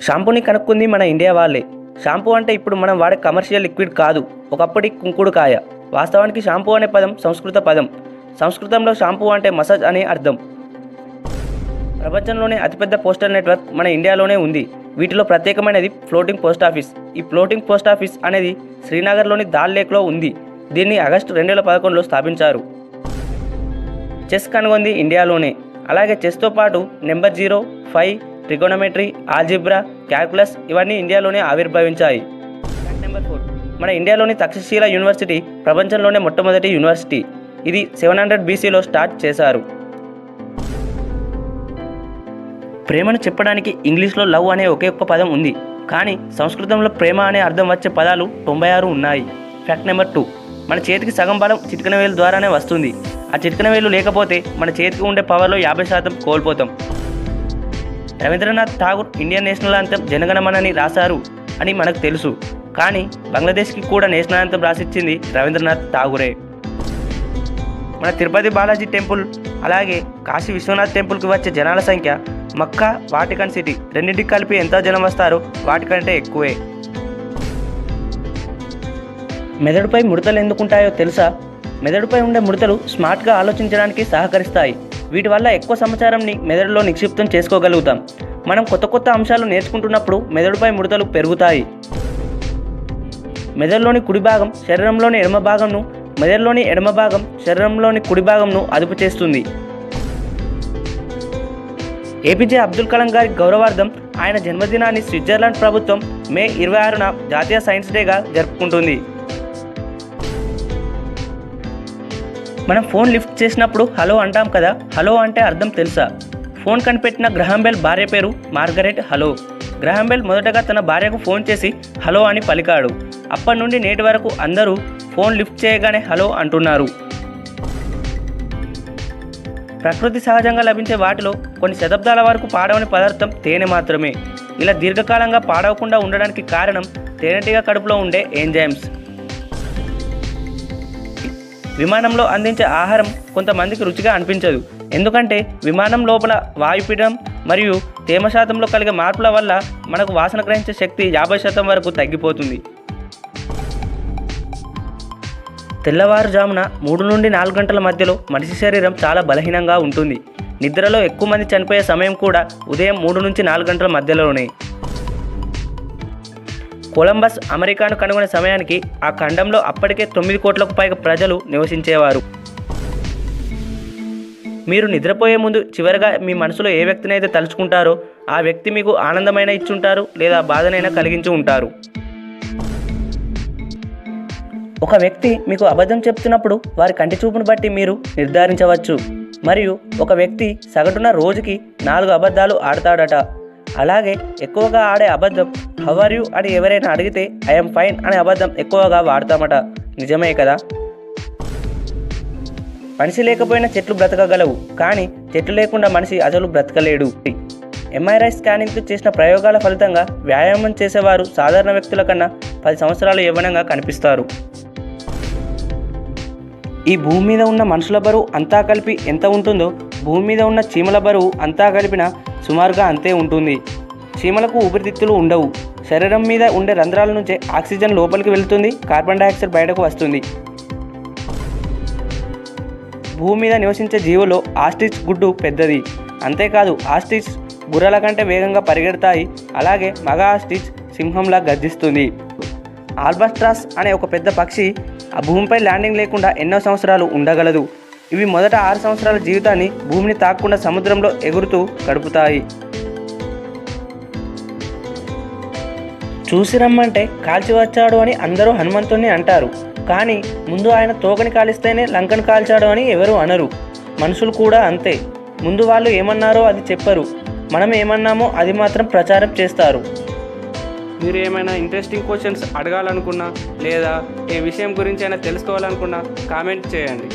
షాంపూని కనుక్కుంది మన ఇండియా వాళ్ళే. షాంపూ అంటే ఇప్పుడు మనం వాడే కమర్షియల్ లిక్విడ్ కాదు, ఒకప్పటి కుంకుడుకాయ. వాస్తవానికి షాంపూ అనే పదం సంస్కృత పదం. సంస్కృతంలో షాంపూ అంటే మసాజ్ అనే అర్థం. ప్రపంచంలోనే అతిపెద్ద పోస్టల్ నెట్వర్క్ మన ఇండియాలోనే ఉంది. వీటిలో ప్రత్యేకమైనది ఫ్లోటింగ్ పోస్ట్ ఆఫీస్. ఈ ఫ్లోటింగ్ పోస్ట్ ఆఫీస్ అనేది శ్రీనగర్లోని దాల్ లేక్లో ఉంది. దీన్ని ఆగస్టు 2011లో స్థాపించారు. చెస్ కనుగొంది ఇండియాలోనే. అలాగే చెస్తో పాటు నెంబర్ 0, 5, ట్రిగోనమెట్రీ, ఆల్జిబ్రా, క్యాల్కులస్ ఇవన్నీ ఇండియాలోనే ఆవిర్భవించాయి. నెంబర్ 4, మన ఇండియాలోని తక్షశిల యూనివర్సిటీ ప్రపంచంలోనే మొట్టమొదటి యూనివర్సిటీ. ఇది 700 BCలో స్టార్ట్ చేశారు. ప్రేమను చెప్పడానికి ఇంగ్లీష్లో లవ్ అనే ఒకే ఒక్క పదం ఉంది, కానీ సంస్కృతంలో ప్రేమ అనే అర్థం వచ్చే పదాలు 96 ఉన్నాయి. ఫ్యాక్ట్ నెంబర్ 2, మన చేతికి సగం బలం చిటికెన వేలు ద్వారానే వస్తుంది. ఆ చిటికెన వేలు లేకపోతే మన చేతికి ఉండే పవర్లో 50% కోల్పోతాం. Rabindranath Tagore Indian national anthem జనగణమనని రాశారు అని మనకు తెలుసు, కానీ బంగ్లాదేశ్కి కూడా నేషనల్ యాంథమ్ రాసిచ్చింది రవీంద్రనాథ్ ఠాగూరే. మన తిరుపతి బాలాజీ టెంపుల్ అలాగే కాశీ విశ్వనాథ్ టెంపుల్కి వచ్చే జనాల సంఖ్య మక్కా, వాటికన్ సిటీ రెండింటికి కలిపి ఎంత జనం వస్తారో వాటికంటే ఎక్కువే. మెదడుపై ముడతలు ఎందుకుంటాయో తెలుసా? మెదడుపై ఉండే ముడతలు స్మార్ట్గా ఆలోచించడానికి సహకరిస్తాయి. వీటి వల్ల ఎక్కువ సమాచారంని మెదడులో నిక్షిప్తం చేసుకోగలుగుతాం. మనం కొత్త కొత్త అంశాలు నేర్చుకుంటున్నప్పుడు మెదడుపై ముడతలు పెరుగుతాయి. మెదడులోని కుడి భాగం శరీరంలోని ఎడమ భాగంను, మెదడులోని ఎడమ భాగం శరీరంలోని కుడి భాగంను అదుపు చేస్తుంది. ఏపీజే అబ్దుల్ కలాం గారి గౌరవార్థం ఆయన జన్మదినాన్ని స్విట్జర్లాండ్ ప్రభుత్వం మే 26న జాతీయ సైన్స్ డేగా జరుపుకుంటుంది. మనం ఫోన్ లిఫ్ట్ చేసినప్పుడు హలో అంటాం కదా. హలో అంటే అర్థం తెలుసా? ఫోన్ కనిపెట్టిన గ్రహాం బెల్ భార్య పేరు మార్గరెట్ హలో. గ్రహాం బెల్ మొదటగా తన భార్యకు ఫోన్ చేసి హలో అని పలికాడు. అప్పటి నుండి నేటి వరకు అందరూ ఫోన్ లిఫ్ట్ చేయగానే హలో అంటున్నారు. ప్రకృతి సహజంగా లభించే వాటిలో కొన్ని శతాబ్దాల వరకు పాడవని పదార్థం తేనె మాత్రమే. ఇలా దీర్ఘకాలంగా పాడవకుండా ఉండడానికి కారణం తేనెటీగ కడుపులో ఉండే ఎంజైమ్స్. విమానంలో అందించే ఆహారం కొంతమందికి రుచిగా అనిపించదు, ఎందుకంటే విమానం లోపల వాయుపీడనం మరియు తేమ శాతంలో కలిగే మార్పుల వల్ల మనకు వాసన గ్రహించే శక్తి 50% వరకు తగ్గిపోతుంది. తెల్లవారుజామున 3 నుండి 4 గంటల మధ్యలో మనిషి శరీరం చాలా బలహీనంగా ఉంటుంది. నిద్రలో ఎక్కువ మంది చనిపోయే సమయం కూడా ఉదయం 3 నుంచి 4 గంటల మధ్యలోనే. కొలంబస్ అమెరికాను కనుగొనే సమయానికి ఆ ఖండంలో అప్పటికే 9 కోట్లకు పైగా ప్రజలు నివసించేవారు. మీరు నిద్రపోయే ముందు చివరిగా మీ మనసులో ఏ వ్యక్తినైతే తలుచుకుంటారో ఆ వ్యక్తి మీకు ఆనందమైన ఇచ్చుంటారు లేదా బాధనైనా కలిగించి ఉంటారు. ఒక వ్యక్తి మీకు అబద్ధం చెప్తున్నప్పుడు వారి కంటి చూపును బట్టి మీరు నిర్ధారించవచ్చు. మరియు ఒక వ్యక్తి సగటున రోజుకి 4 అబద్ధాలు ఆడతాడట. అలాగే ఎక్కువగా ఆడే అబద్ధం హౌ ఆర్ యూ అని ఎవరైనా అడిగితే ఐఎమ్ ఫైన్ అనే అబద్ధం ఎక్కువగా వాడతామట. నిజమే కదా? మనిషి లేకపోయినా చెట్లు బ్రతకగలవు, కానీ చెట్లు లేకుండా మనిషి అసలు బ్రతకలేడు. MRI స్కానింగ్తో చేసిన ప్రయోగాల ఫలితంగా వ్యాయామం చేసేవారు సాధారణ వ్యక్తుల కన్నా 10 సంవత్సరాలు యవ్వనంగా కనిపిస్తారు. ఈ భూమి మీద ఉన్న మనుషుల బరువు అంతా కలిపి ఎంత ఉంటుందో భూమి మీద ఉన్న చీమల బరువు అంతా కలిపిన సుమారుగా అంతే ఉంటుంది. చీమలకు ఊపిరితిత్తులు ఉండవు. శరీరం మీద ఉండే రంధ్రాల నుంచే ఆక్సిజన్ లోపలికి వెళుతుంది, కార్బన్ డైఆక్సైడ్ బయటకు వస్తుంది. భూమి మీద నివసించే జీవులో ఆస్ట్రిచ్ గుడ్డు పెద్దది. అంతేకాదు ఆస్ట్రిచ్ గుర్రాల కంటే వేగంగా పరిగెడతాయి. అలాగే మగ ఆస్ట్రిచ్ సింహంలా గర్జిస్తుంది. ఆల్బాస్ట్రాస్ అనే ఒక పెద్ద పక్షి ఆ భూమిపై ల్యాండింగ్ లేకుండా ఎన్నో సంవత్సరాలు ఉండగలదు. ఇవి మొదట 6 సంవత్సరాల జీవితాన్ని భూమిని తాకకుండా సముద్రంలో ఎగురుతూ గడుపుతాయి. చూసి రమ్మంటే కాల్చి వచ్చాడు అని అందరూ హనుమంతుణ్ణి అంటారు, కానీ ముందు ఆయన తోకని కాలిస్తేనే లంకను కాల్చాడు అని ఎవరు అనరు. మనుషులు కూడా అంతే. ముందు వాళ్ళు ఏమన్నారో అది చెప్పరు, మనం ఏమన్నామో అది మాత్రం ప్రచారం చేస్తారు. మీరు ఏమైనా ఇంట్రెస్టింగ్ క్వశ్చన్స్ అడగాలనుకున్నా లేదా ఏ విషయం గురించి అయినా తెలుసుకోవాలనుకున్నా కామెంట్ చేయండి.